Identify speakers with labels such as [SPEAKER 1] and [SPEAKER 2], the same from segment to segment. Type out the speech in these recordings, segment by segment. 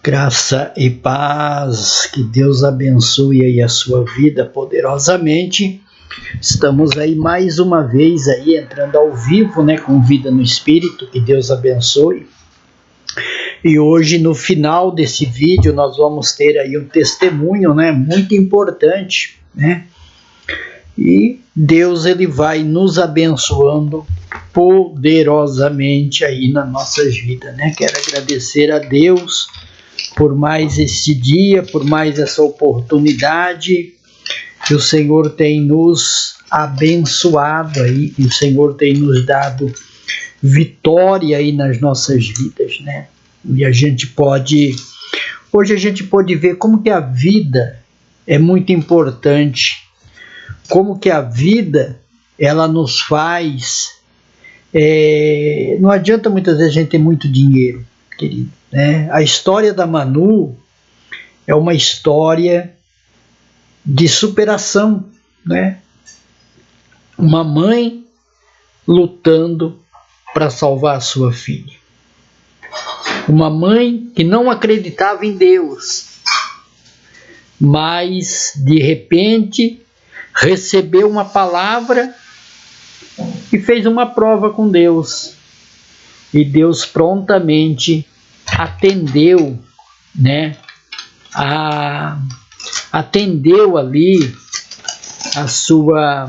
[SPEAKER 1] Graça e paz, que Deus abençoe aí a sua vida poderosamente. Estamos aí mais uma vez aí entrando ao vivo, né, com Vida no Espírito, que Deus abençoe. E hoje no final desse vídeo nós vamos ter aí um testemunho, né, muito importante, né? E Deus ele vai nos abençoando poderosamente aí nas nossas vidas, né? Quero agradecer a Deus por mais esse dia, por mais essa oportunidade que o Senhor tem nos abençoado aí, que o Senhor tem nos dado vitória aí nas nossas vidas, né? E hoje a gente pode ver como que a vida é muito importante, como que a vida ela nos faz, não adianta muitas vezes a gente ter muito dinheiro, querido, né? A história da Manu é uma história de superação, né? Uma mãe lutando para salvar a sua filha. Uma mãe que não acreditava em Deus, mas de repente recebeu uma palavra e fez uma prova com Deus. E Deus prontamente atendeu, né? Atendeu ali a sua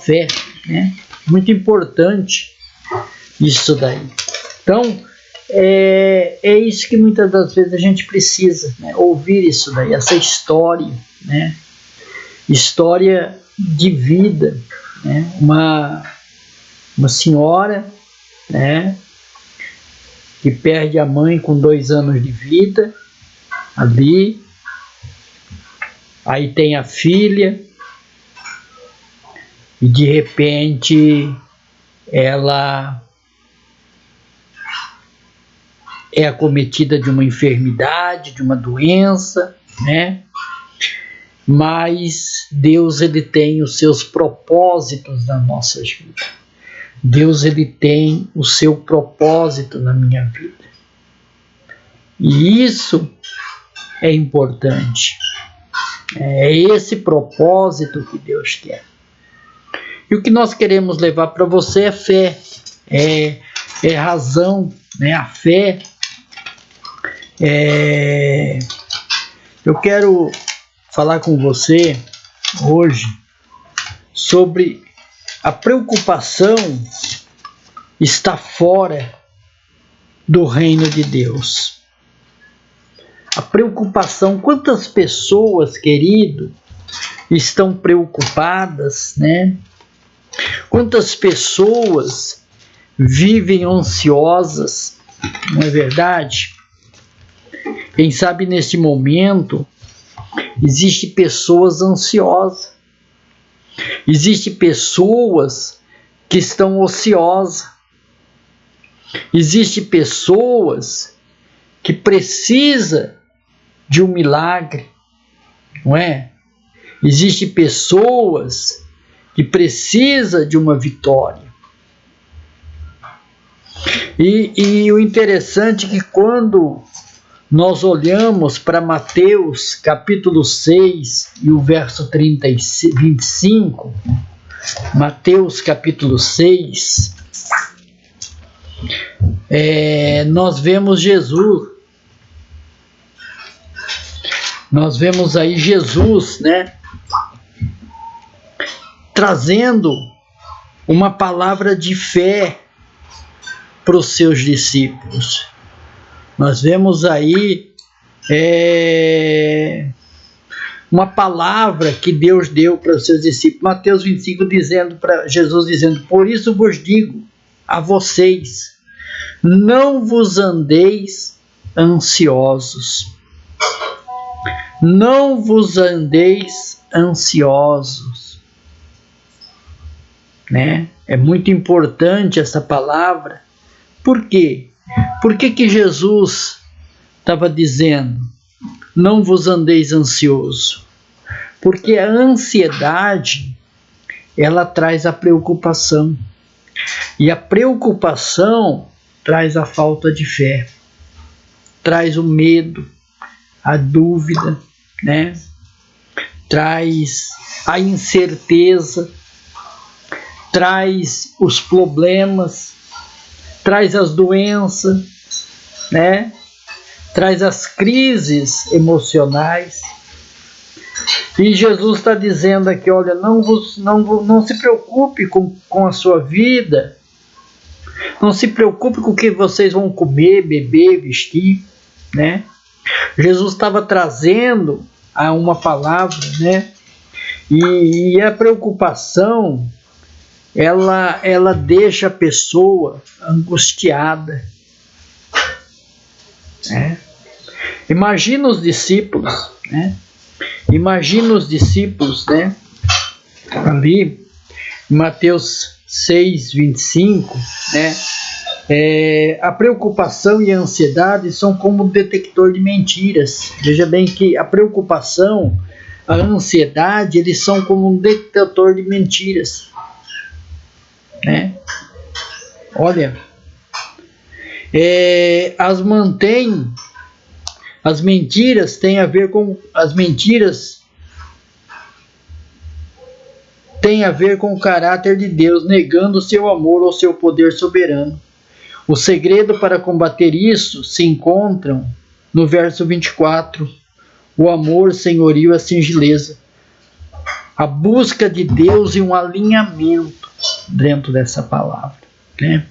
[SPEAKER 1] fé, né? Muito importante isso daí. Então, é isso que muitas das vezes a gente precisa, né? Ouvir isso daí, essa história, né? História de vida, né? Uma senhora, né, que perde a mãe com 2 anos de vida ali, aí tem a filha e de repente ela é acometida de uma enfermidade, de uma doença, né? Mas Deus ele tem os seus propósitos nas nossas vidas. Deus ele tem o seu propósito na minha vida. E isso é importante. É esse propósito que Deus quer. E o que nós queremos levar para você é fé, é razão, né? A fé. Eu quero falar com você hoje sobre a preocupação está fora do reino de Deus. A preocupação, quantas pessoas, querido, estão preocupadas, né? Quantas pessoas vivem ansiosas, não é verdade? Quem sabe neste momento existem pessoas ansiosas. Existem pessoas que estão ociosas. Existem pessoas que precisam de um milagre, não é? Existem pessoas que precisam de uma vitória. E o interessante é que quando nós olhamos para Mateus capítulo 6 e o verso 25, Mateus capítulo 6, nós vemos Jesus. Nós vemos aí Jesus, né, trazendo uma palavra de fé para os seus discípulos. Nós vemos aí uma palavra que Deus deu para os seus discípulos. Mateus 25 Jesus dizendo: por isso vos digo a vocês, não vos andeis ansiosos. Não vos andeis ansiosos, né? É muito importante essa palavra. Por quê? Por que Jesus estava dizendo, não vos andeis ansioso? Porque a ansiedade, ela traz a preocupação. E a preocupação, traz a falta de fé, traz o medo, a dúvida, né? Traz a incerteza, traz os problemas, traz as doenças, né? Traz as crises emocionais. E Jesus está dizendo aqui, olha, não se preocupe com a sua vida, não se preocupe com o que vocês vão comer, beber, vestir, né? Jesus estava trazendo uma palavra, né? E a preocupação, ela deixa a pessoa angustiada, né? Imagina os discípulos, né? Imagina os discípulos, né? Ali, em Mateus 6, 25, né? A preocupação e a ansiedade são como um detector de mentiras. Veja bem que a preocupação, a ansiedade, eles são como um detector de mentiras, né? Olha, as mentiras têm a ver com o caráter de Deus, negando o seu amor ou seu poder soberano. O segredo para combater isso se encontram no verso 24, o amor, senhorio e a singeleza. A busca de Deus e um alinhamento dentro dessa palavra, né?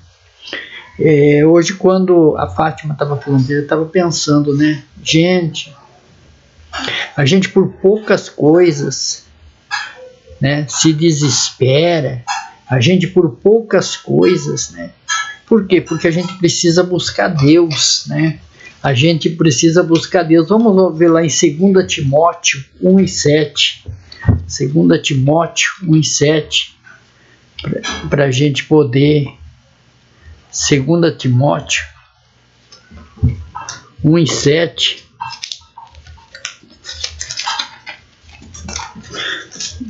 [SPEAKER 1] Hoje, quando a Fátima estava falando, eu estava pensando, né? A gente por poucas coisas, né, se desespera. A gente por poucas coisas, né? Por quê? Porque a gente precisa buscar Deus, né? A gente precisa buscar Deus. Vamos ver lá em 2 Timóteo 1:7. 2 Timóteo 1:7, para a gente poder. 2 Timóteo 1:7.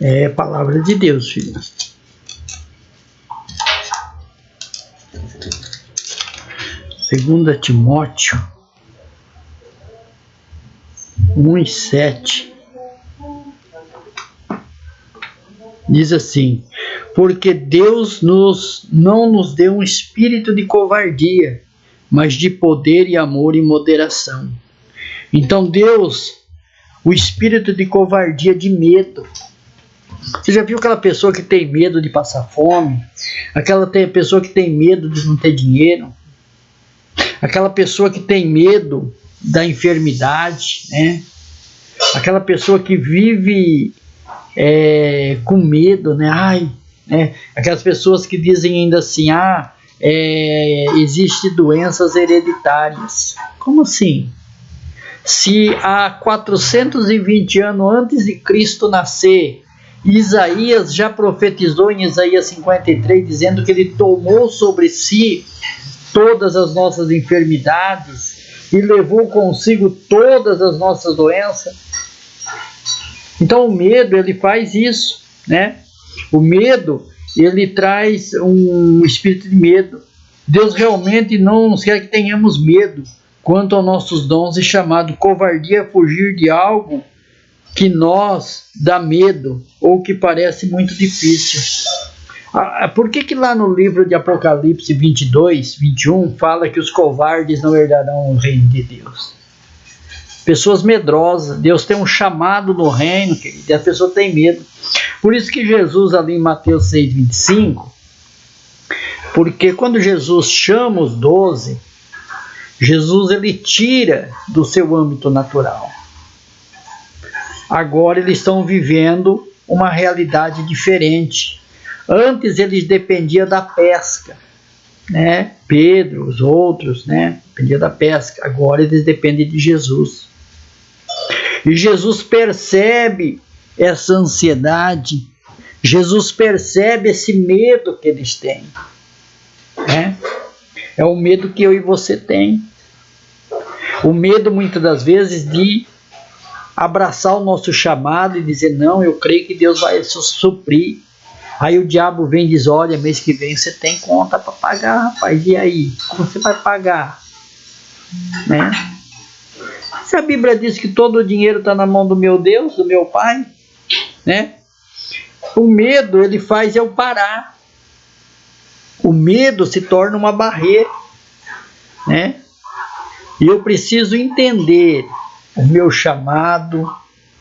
[SPEAKER 1] É a palavra de Deus, filho. 2 Timóteo 1:7 diz assim: porque Deus não nos deu um espírito de covardia, mas de poder e amor e moderação. Então Deus, o espírito de covardia, de medo. Você já viu aquela pessoa que tem medo de passar fome? Aquela pessoa que tem medo de não ter dinheiro? Aquela pessoa que tem medo da enfermidade, né? Aquela pessoa que vive com medo, né? Aquelas pessoas que dizem ainda assim, existem doenças hereditárias. Como assim? Se há 420 anos antes de Cristo nascer, Isaías já profetizou em Isaías 53, dizendo que ele tomou sobre si todas as nossas enfermidades e levou consigo todas as nossas doenças. Então o medo, ele faz isso, né? O medo, ele traz um espírito de medo. Deus realmente não nos quer que tenhamos medo quanto aos nossos dons, e chamado covardia fugir de algo que nos dá medo ou que parece muito difícil. Por que lá no livro de Apocalipse 22, 21 fala que os covardes não herdarão o reino de Deus? Pessoas medrosas. Deus tem um chamado no reino, querido, e a pessoa tem medo. Por isso que Jesus, ali em Mateus 6, 25, porque quando Jesus chama os 12, Jesus, ele tira do seu âmbito natural. Agora eles estão vivendo uma realidade diferente. Antes eles dependiam da pesca, né? Pedro, os outros, né? Dependiam da pesca. Agora eles dependem de Jesus. E Jesus percebe essa ansiedade. Jesus percebe esse medo que eles têm, né? É o medo que eu e você tem. O medo, muitas das vezes, de abraçar o nosso chamado e dizer, não, eu creio que Deus vai suprir Aí o diabo vem e diz, olha, mês que vem você tem conta para pagar, rapaz, e aí? Como você vai pagar? Né? Se a Bíblia diz que todo o dinheiro está na mão do meu Deus, do meu Pai, né? O medo, ele faz eu parar. O medo se torna uma barreira, né? E eu preciso entender o meu chamado,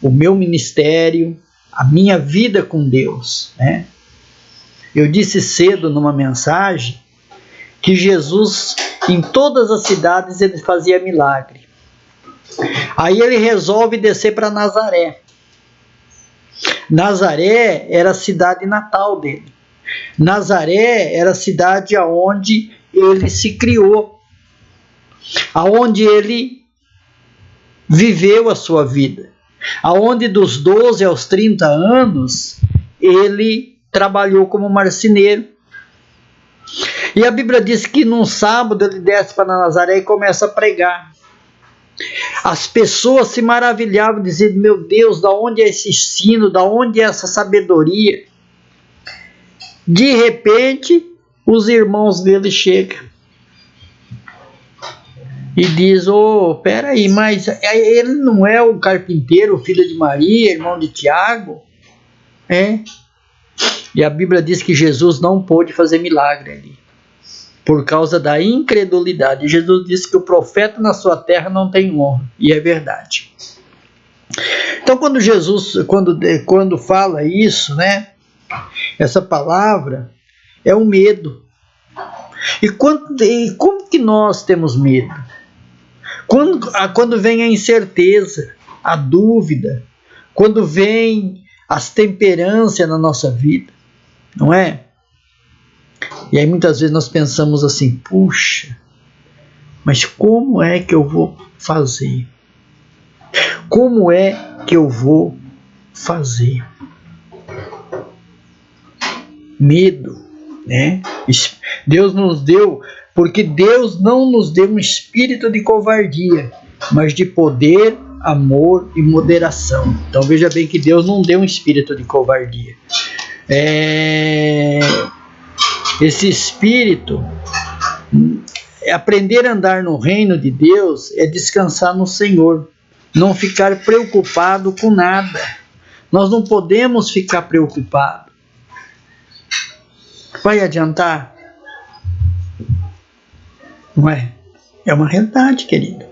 [SPEAKER 1] o meu ministério, a minha vida com Deus, né? Eu disse cedo numa mensagem que Jesus, em todas as cidades, ele fazia milagre. Aí ele resolve descer para Nazaré. Nazaré era a cidade natal dele. Nazaré era a cidade aonde ele se criou, aonde ele viveu a sua vida, aonde dos 12 aos 30 anos ele trabalhou como marceneiro. E a Bíblia diz que num sábado ele desce para Nazaré e começa a pregar. As pessoas se maravilhavam, dizendo, meu Deus, da onde é esse ensino, da onde é essa sabedoria? De repente, os irmãos dele chegam e diz, peraí, mas ele não é o carpinteiro, filho de Maria, irmão de Tiago? É. E a Bíblia diz que Jesus não pôde fazer milagre ali, por causa da incredulidade. Jesus disse que o profeta na sua terra não tem honra, e é verdade. Então, quando Jesus, quando fala isso, né, essa palavra é o medo. E como que nós temos medo? Quando vem a incerteza, a dúvida, quando vem as temperâncias na nossa vida, não é? E aí muitas vezes nós pensamos assim, puxa, mas como é que eu vou fazer? Como é que eu vou fazer? Medo, né? Deus nos deu, porque Deus não nos deu um espírito de covardia, mas de poder, amor e moderação. Então veja bem que Deus não deu um espírito de covardia. Esse espírito, aprender a andar no reino de Deus é descansar no Senhor, não ficar preocupado com nada. Nós não podemos ficar preocupados. Vai adiantar? Não é? É uma realidade, querido.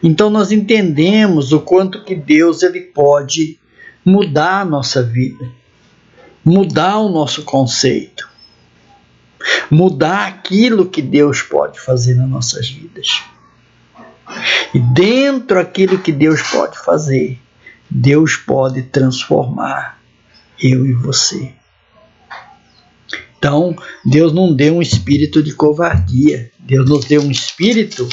[SPEAKER 1] Então nós entendemos o quanto que Deus ele pode mudar a nossa vida, mudar o nosso conceito, mudar aquilo que Deus pode fazer nas nossas vidas. E dentro daquilo que Deus pode fazer, Deus pode transformar eu e você. Então, Deus não deu um espírito de covardia. Deus nos deu um espírito,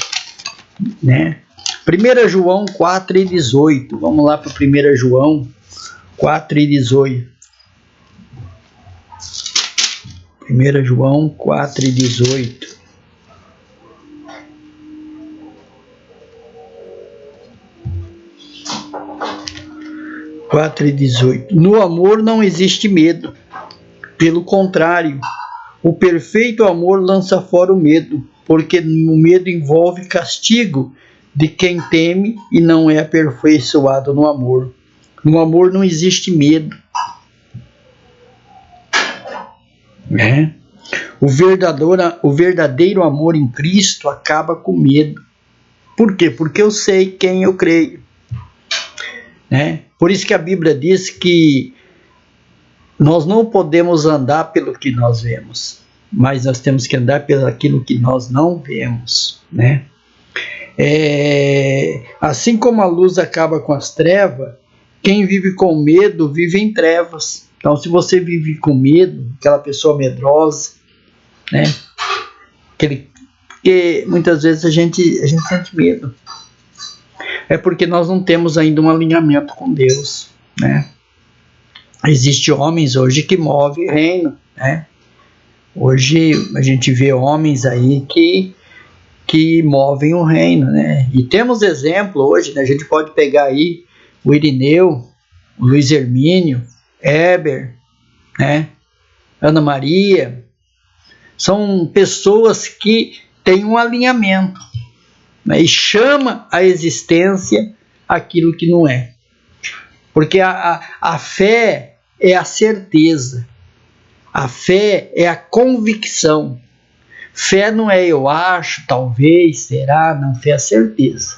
[SPEAKER 1] né? 1 João 4:18. Vamos lá para 1 João 4:18. 1 João 4:18. No amor não existe medo. Pelo contrário, o perfeito amor lança fora o medo, porque o medo envolve castigo de quem teme e não é aperfeiçoado no amor. No amor não existe medo. Né? O verdadeiro amor em Cristo acaba com medo. Por quê? Porque eu sei quem eu creio. Né? Por isso que a Bíblia diz que nós não podemos andar pelo que nós vemos, mas nós temos que andar pelo aquilo que nós não vemos, né? Assim como a luz acaba com as trevas, quem vive com medo vive em trevas. Então, se você vive com medo, aquela pessoa medrosa, né? Porque muitas vezes a gente sente medo. É porque nós não temos ainda um alinhamento com Deus, né? Existem homens hoje que movem reino, né? Hoje a gente vê homens aí que movem o reino, né? E temos exemplo hoje, né? A gente pode pegar aí o Irineu, o Luiz Hermínio, Heber, né? Ana Maria, são pessoas que têm um alinhamento, né? E chama a existência aquilo que não é. Porque a fé é a certeza, a fé é a convicção. Fé não é eu acho, talvez, será, não, fé é a certeza.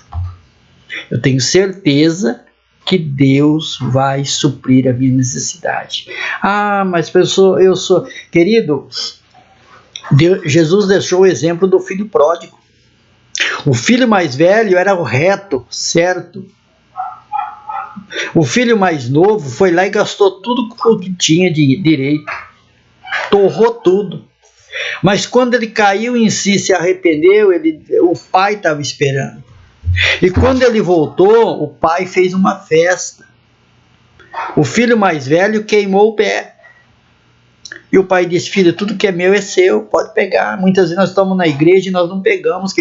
[SPEAKER 1] Eu tenho certeza que Deus vai suprir a minha necessidade. Ah, mas eu sou... Querido, Jesus deixou o exemplo do filho pródigo. O filho mais velho era o reto, certo? O filho mais novo foi lá e gastou tudo o que tinha de direito. Torrou tudo. Mas quando ele caiu em si, se arrependeu, o pai estava esperando. E quando ele voltou, o pai fez uma festa. O filho mais velho queimou o pé. E o pai disse: filho, tudo que é meu é seu, pode pegar. Muitas vezes nós estamos na igreja e nós não pegamos.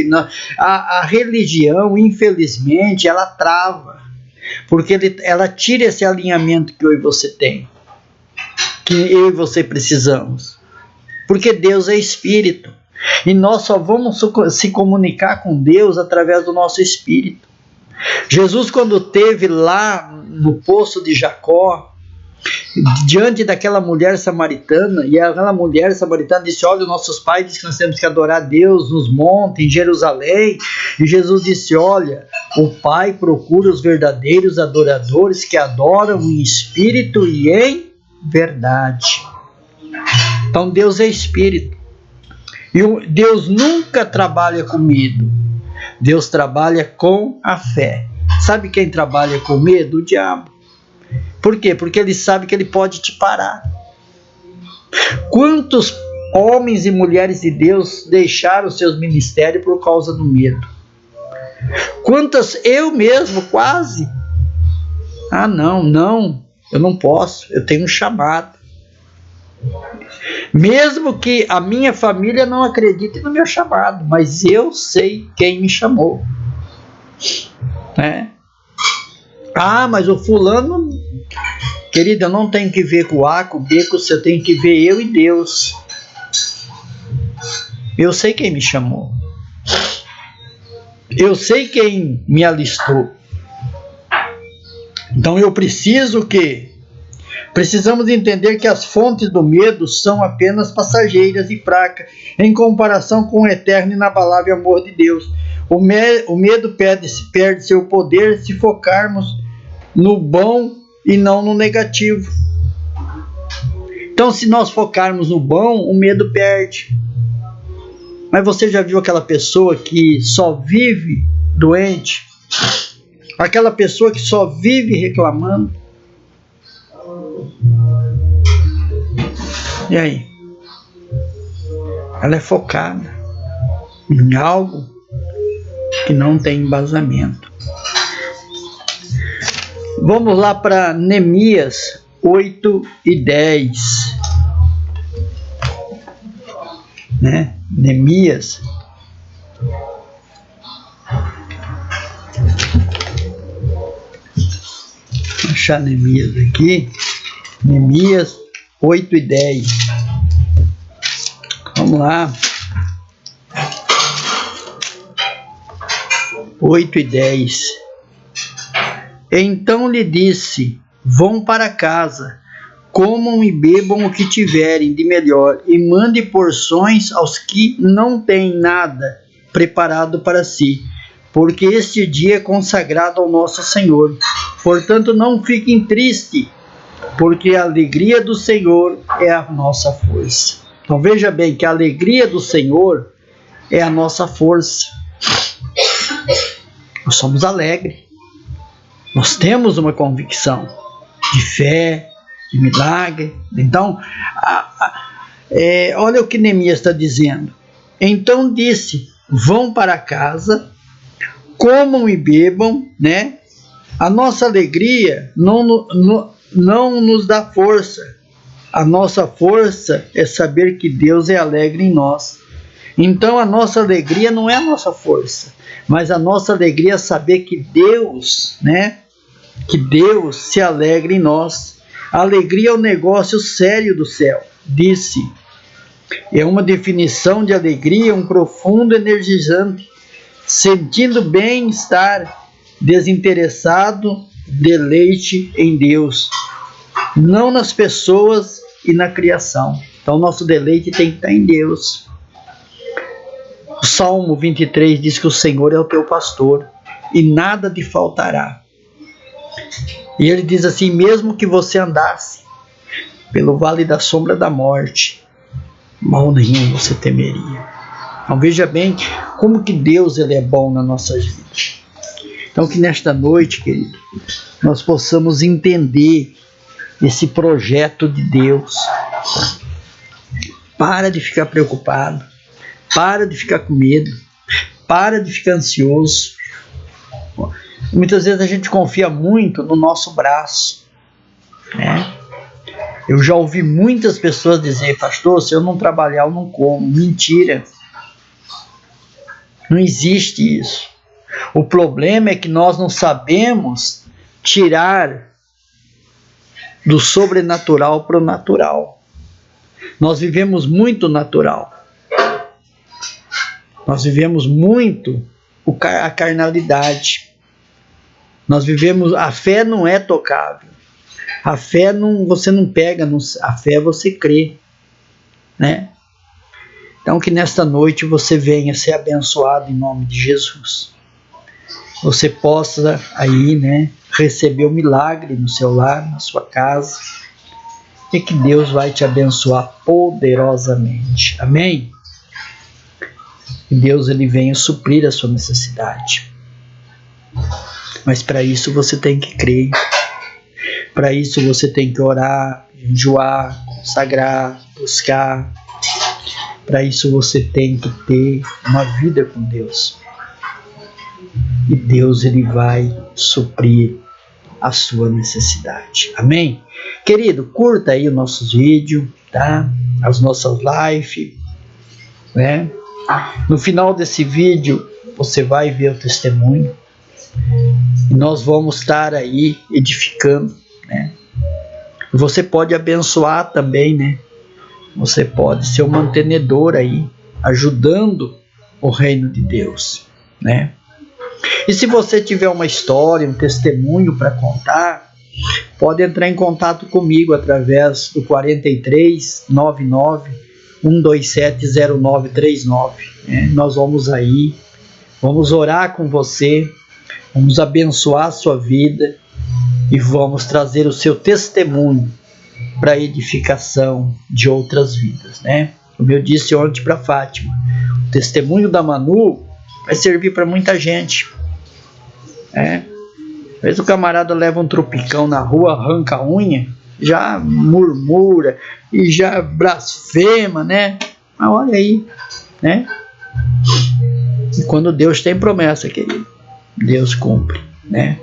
[SPEAKER 1] A religião, infelizmente, ela trava. Porque ela tira esse alinhamento que eu e você tem. Que eu e você precisamos. Porque Deus é espírito. E nós só vamos se comunicar com Deus através do nosso espírito. Jesus, quando esteve lá no poço de Jacó, diante daquela mulher samaritana, e aquela mulher samaritana disse: olha, os nossos pais dizem que nós temos que adorar a Deus nos montes, em Jerusalém. E Jesus disse: olha, o Pai procura os verdadeiros adoradores que adoram em espírito e em verdade. Então Deus é espírito. E Deus nunca trabalha com medo. Deus trabalha com a fé. Sabe quem trabalha com medo? O diabo. Por quê? Porque ele sabe que ele pode te parar. Quantos homens e mulheres de Deus deixaram seus ministérios por causa do medo? Quantas, eu mesmo quase. Ah, não, eu não posso, eu tenho um chamado. Mesmo que a minha família não acredite no meu chamado, mas eu sei quem me chamou, né? Ah, mas o fulano, querida, eu não tenho que ver com o A, com o B, com o C, eu tenho que ver eu e Deus. Eu sei quem me chamou, eu sei quem me alistou. Então eu precisamos entender que as fontes do medo são apenas passageiras e fracas em comparação com o eterno e inabalável amor de Deus. O medo perde seu poder se focarmos no bom e não no negativo. Então, se nós focarmos no bom, o medo perde. Mas você já viu aquela pessoa que só vive doente? Aquela pessoa que só vive reclamando? E aí? Ela é focada em algo que não tem embasamento. Vamos lá para Neemias 8 e 10. Né? Neemias. Vou achar Neemias aqui. Neemias 8 e 10. Vamos lá. 8 e 10. Então lhe disse: vão para casa, comam e bebam o que tiverem de melhor, e mande porções aos que não têm nada preparado para si, porque este dia é consagrado ao nosso Senhor. Portanto, não fiquem tristes, porque a alegria do Senhor é a nossa força. Então veja bem que a alegria do Senhor é a nossa força. Nós somos alegres. Nós temos uma convicção de fé, de milagre. Então, olha o que Neemias está dizendo. Então disse: vão para casa, comam e bebam, né? A nossa alegria não nos dá força. A nossa força é saber que Deus é alegre em nós. Então a nossa alegria não é a nossa força, mas a nossa alegria é saber que Deus, né? Que Deus se alegra em nós. A alegria é um negócio sério do céu, disse. É uma definição de alegria, um profundo energizante, sentindo bem-estar, desinteressado, deleite em Deus, não nas pessoas e na criação. Então, nosso deleite tem que estar em Deus. O Salmo 23 diz que o Senhor é o teu pastor e nada te faltará. E ele diz assim: mesmo que você andasse pelo vale da sombra da morte, mal nenhum você temeria. Então veja bem como que Deus ele é bom nas nossas vidas. Então que nesta noite, querido, nós possamos entender esse projeto de Deus. Para de ficar preocupado, para de ficar com medo, para de ficar ansioso. Muitas vezes a gente confia muito no nosso braço, né? Eu já ouvi muitas pessoas dizer: pastor, se eu não trabalhar eu não como. Mentira, não existe isso. O problema é que nós não sabemos tirar do sobrenatural para o natural. Nós vivemos muito natural. Nós vivemos muito a carnalidade. Nós vivemos, a fé não é tocável. A fé não, você não pega, a fé você crê, né? Então que nesta noite você venha ser abençoado em nome de Jesus. Você possa aí, né, receber o milagre no seu lar, na sua casa, e que Deus vai te abençoar poderosamente. Amém? Que Deus ele venha suprir a sua necessidade. Mas para isso você tem que crer. Para isso você tem que orar, jejuar, consagrar, buscar. Para isso você tem que ter uma vida com Deus. E Deus ele vai suprir a sua necessidade. Amém? Querido, curta aí os nossos vídeos, tá? As nossas lives, né? No final desse vídeo você vai ver o testemunho. E nós vamos estar aí edificando, né? Você pode abençoar também, né? Você pode ser um mantenedor aí, ajudando o reino de Deus, né? E se você tiver uma história, um testemunho para contar, pode entrar em contato comigo através do 43 99 127 0939, né? Nós vamos aí, vamos orar com você, vamos abençoar a sua vida e vamos trazer o seu testemunho para a edificação de outras vidas, né? Como eu disse ontem para Fátima, o testemunho da Manu vai servir para muita gente, né? Às vezes o camarada leva um tropicão na rua, arranca a unha, já murmura e já blasfema, né? Mas olha aí, né? E quando Deus tem promessa, querido, Deus cumpre, né?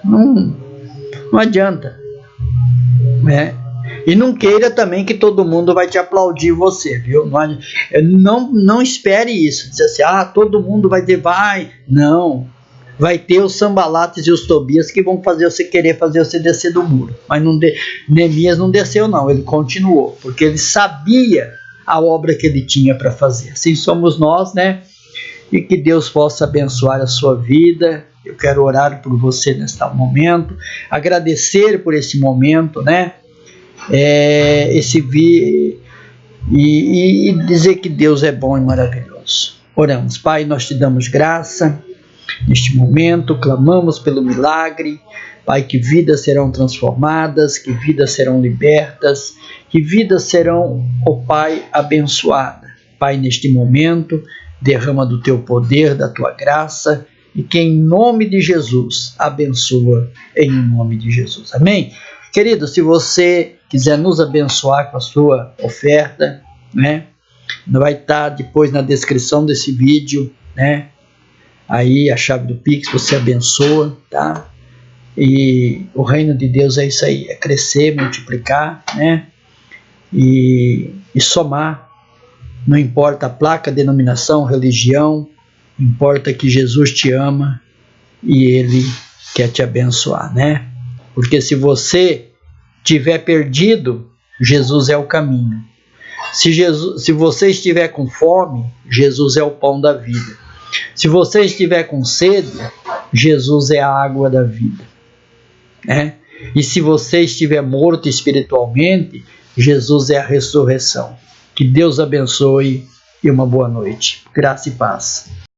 [SPEAKER 1] Não adianta, né? E não queira também que todo mundo vai te aplaudir você, viu? Não espere isso, dizer assim, todo mundo vai ter, não. Vai ter os Sambalates e os Tobias que vão fazer você querer fazer você descer do muro. Mas Neemias não desceu não, ele continuou, porque ele sabia a obra que ele tinha para fazer. Assim somos nós, né? E que Deus possa abençoar a sua vida. Eu quero orar por você neste momento, agradecer por esse momento, né? E dizer que Deus é bom e maravilhoso. Oramos. Pai, nós te damos graça neste momento, clamamos pelo milagre, Pai, que vidas serão transformadas, que vidas serão libertas, que vidas serão, ó Pai, abençoadas. Pai, neste momento, derrama do teu poder, da tua graça, e que em nome de Jesus, abençoa em nome de Jesus. Amém? Querido, se você quiser nos abençoar com a sua oferta, né? Vai estar depois na descrição desse vídeo, né? Aí a chave do Pix, você abençoa, tá? E o reino de Deus é isso aí, é crescer, multiplicar, né? E somar. Não importa a placa, denominação, religião, importa que Jesus te ama e Ele quer te abençoar, né? Porque se você estiver perdido, Jesus é o caminho. Se você estiver com fome, Jesus é o pão da vida. Se você estiver com sede, Jesus é a água da vida, né? E se você estiver morto espiritualmente, Jesus é a ressurreição. Que Deus abençoe e uma boa noite. Graça e paz.